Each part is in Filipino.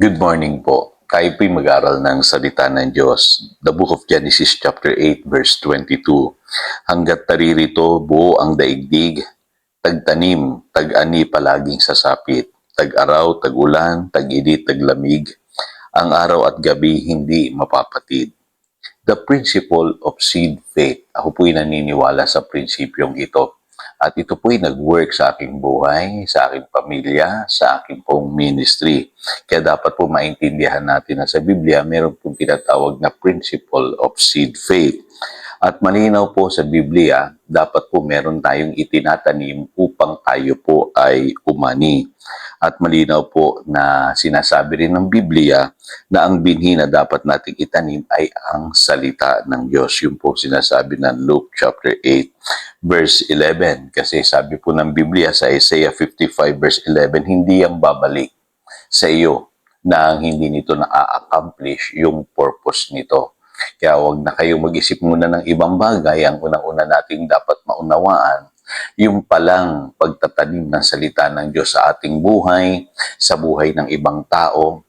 Good morning po. Tayo po'y mag-aral ng salita ng Diyos. The book of Genesis chapter 8 verse 22. Hangga't taririto buo ang daigdig, tagtanim, tag-ani palaging sasapit, tag-araw, tag-ulan, tag-init, taglamig, ang araw at gabi hindi mapapatid. The principle of seed faith. Ako po'y naniniwala sa prinsipyong ito. At ito po'y nag-work sa aking buhay, sa aking pamilya, sa aking pong ministry. Kaya dapat po maintindihan natin na sa Biblia, meron pong tinatawag na principle of seed faith. At malinaw po sa Biblia, dapat po meron tayong itinatanim upang tayo po ay umani. At malinaw po na sinasabi rin ng Biblia na ang binhi na dapat nating itanim ay ang salita ng Diyos. Yung po sinasabi ng Luke chapter 8 verse 11. Kasi sabi po ng Biblia sa Isaiah 55 verse 11, hindi yang babalik sa iyo na hindi nito na-accomplish yung purpose nito. Kaya huwag na kayo mag-isip muna ng ibang bagay. Ang unang-una nating dapat maunawaan, yung palang pagtatanim ng salita ng Diyos sa ating buhay, sa buhay ng ibang tao,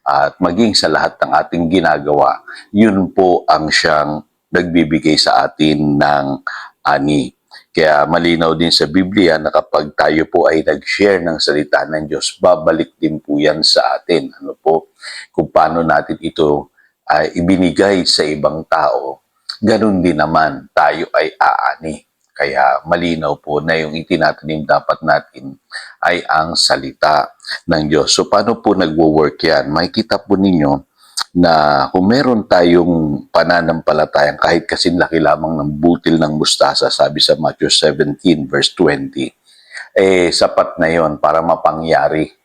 at maging sa lahat ng ating ginagawa, yun po ang siyang nagbibigay sa atin ng ani. Kaya malinaw din sa Biblia na kapag tayo po ay nag-share ng salita ng Diyos, babalik din po yan sa atin. Ano po? Kung paano natin ito ay ibinigay sa ibang tao, ganun din naman tayo ay aani. Kaya malinaw po na yung itinatanim dapat natin ay ang salita ng Diyos. So paano po nagwo-work yan? Makikita po ninyo na kung meron tayong pananampalatayang kahit kasinlaki lamang ng butil ng mustasa, sabi sa Matthew 17 verse 20, sapat na yon para mapangyari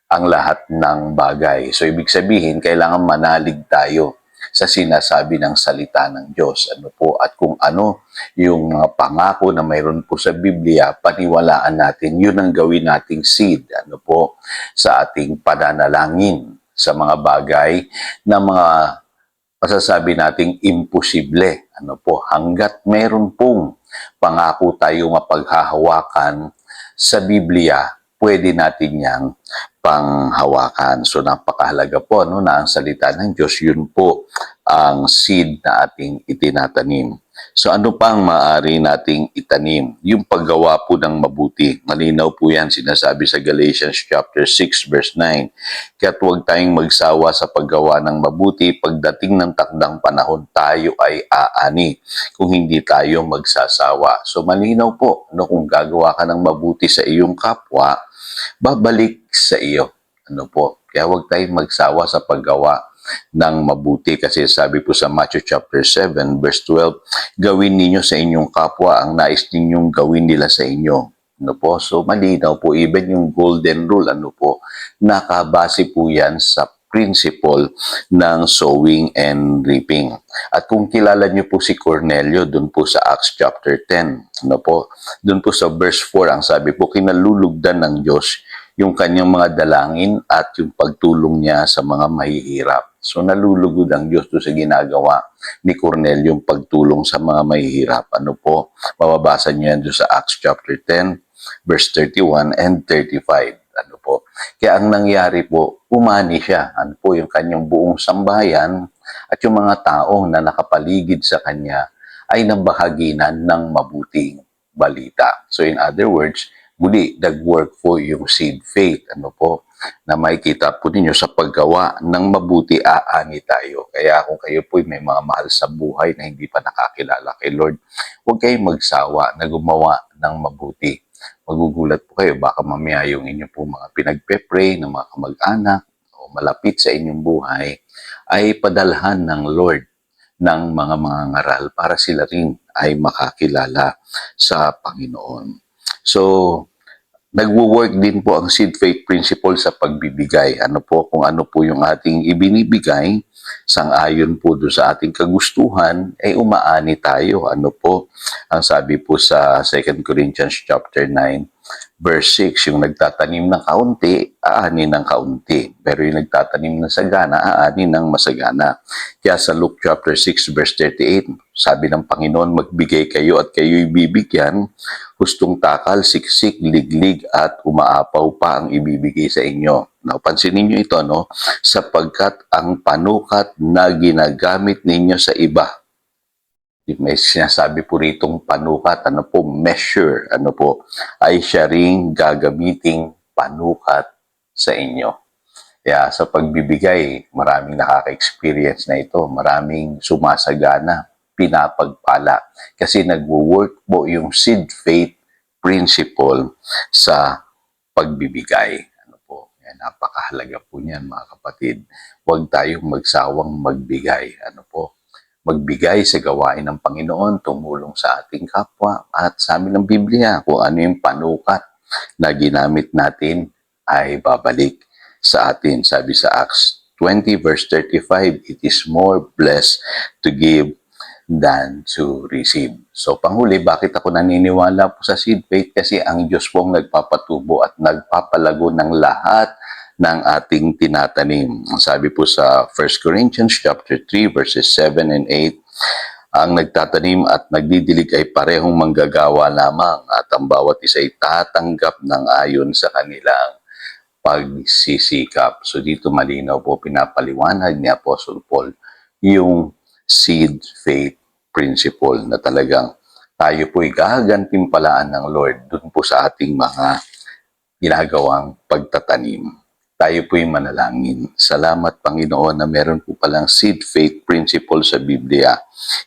ang lahat ng bagay. So ibig sabihin, kailangan manalig tayo sa sinasabi ng salita ng Diyos. Ano po? At kung ano yung mga pangako na mayroon po sa Biblia, paniwalaan natin, yun ang gawin nating seed. Ano po? Sa ating pananalangin sa mga bagay na mga masasabi nating imposible. Ano po? Hanggat mayroon pong pangako tayo mapaghahawakan sa Biblia, pwede natin yang panghawakan. So napakahalaga po na ang salita ng Diyos, yun po ang seed na ating itinatanim. So ano pang maaari nating itanim? Yung paggawa po ng mabuti. Malinaw po yan, sinasabi sa Galatians chapter 6 verse 9. Kaya't huwag tayong magsawa sa paggawa ng mabuti. Pagdating ng takdang panahon, tayo ay aani kung hindi tayo magsasawa. So malinaw po, kung gagawa ka ng mabuti sa iyong kapwa, babalik sa iyo. Ano po? Kaya huwag tayong magsawa sa paggawa ng mabuti kasi sabi po sa Matthew chapter 7 verse 12, gawin ninyo sa inyong kapwa ang nais ninyong gawin nila sa inyo. Ano po? So malinaw po, even yung golden rule, ano po, nakabase po yan sa principle ng sowing and reaping. At kung kilala niyo po si Cornelio, dun po sa Acts chapter 10, ano po, dun po sa verse 4, ang sabi po, kinalulugdan ng Diyos yung kanyang mga dalangin at yung pagtulong niya sa mga mahihirap. So nalulugod ang Diyos doon sa ginagawa ni Cornelio, yung pagtulong sa mga mahihirap. Ano po, mababasa niyo yan doon sa Acts chapter 10, verse 31 and 35. Ano po, kaya ang nangyari po, umani siya. Ano po, yung kanyang buong sambahayan at yung mga tao na nakapaligid sa kanya ay nabahaginan ng mabuting balita. So in other words, muli, nag-work po yung seed faith. Ano po, na makikita po ninyo sa paggawa ng mabuti, aani tayo. Kaya kung kayo po may mga mahal sa buhay na hindi pa nakakilala kay Lord, huwag kayong magsawa na gumawa ng mabuti. Magugulat po kayo, baka mamaya yung inyo po mga pinagpe-pray ng mga kamag-anak o malapit sa inyong buhay ay padalhan ng Lord ng mga ngaral para sila rin ay makakilala sa Panginoon. So, nagwo-work din po ang seed faith principle sa pagbibigay. Ano po, kung ano po yung ating ibinibigay, sang-ayon po doon sa ating kagustuhan, ay umaani tayo. Ano po, ang sabi po sa 2 Corinthians chapter 9, verse 6, yung nagtatanim ng kaunti, aani ng kaunti. Pero yung nagtatanim ng sagana, aani ng masagana. Kaya sa Luke chapter 6, verse 38, sabi ng Panginoon, magbigay kayo at kayo'y bibigyan, hustong takal, siksik, liglig at umaapaw pa ang ibibigay sa inyo. Napansin ninyo ito, no? Sapagkat ang panukat na ginagamit ninyo sa iba, may sinasabi po ritong panukat, measure, ay siya ring gagamiting panukat sa inyo. Kaya sa pagbibigay, maraming nakaka-experience na ito, maraming sumasagana, pinapagpala. Kasi nagwo-work po yung seed faith principle sa pagbibigay. Yan, napakahalaga po niyan mga kapatid. Huwag tayong magsawang magbigay. Magbigay sa gawain ng Panginoon, tumulong sa ating kapwa, at sa amin ng Biblia, kung ano yung panukat na ginamit natin ay babalik sa atin. Sabi sa Acts 20 verse 35, it is more blessed to give than to receive. So panghuli, bakit ako naniniwala po sa seed faith? Kasi ang Diyos pong nagpapatubo at nagpapalago ng lahat ng ating tinatanim. Sabi po sa 1 Corinthians chapter 3 verses 7 and 8, ang nagtatanim at nagdidilig ay parehong manggagawa lamang at ang bawat isa ay tatanggap ng ayon sa kanilang pagsisikap. So dito malinaw po pinapaliwanag ni Apostle Paul yung seed faith principle na talagang tayo po'y gagantimpalaan ng Lord dun po sa ating mga ginagawang pagtatanim. Tayo po'y manalangin. Salamat, Panginoon, na meron po palang seed faith principle sa Biblia.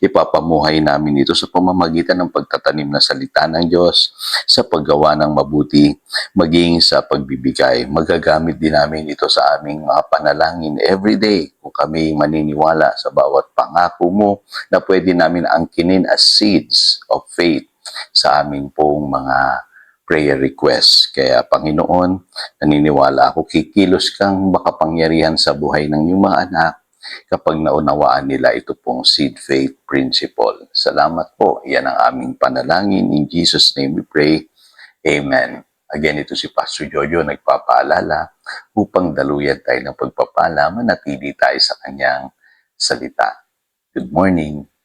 Ipapamuhay namin ito sa pamamagitan ng pagtatanim na salita ng Diyos, sa paggawa ng mabuti, maging sa pagbibigay. Magagamit din namin ito sa aming mga panalangin everyday kung kami maniniwala sa bawat pangako mo na pwede namin angkinin as seeds of faith sa aming pong mga prayer requests. Kaya Panginoon, naniniwala ako kikilos kang makapangyarihan sa buhay ng iyong mga anak kapag naunawaan nila ito pong seed faith principle. Salamat po. Yan ang aming panalangin. In Jesus' name we pray. Amen. Again, ito si Pastor Jojo nagpapaalala upang daluyan tayo ng pagpapala, manatili tayo sa kanyang salita. Good morning.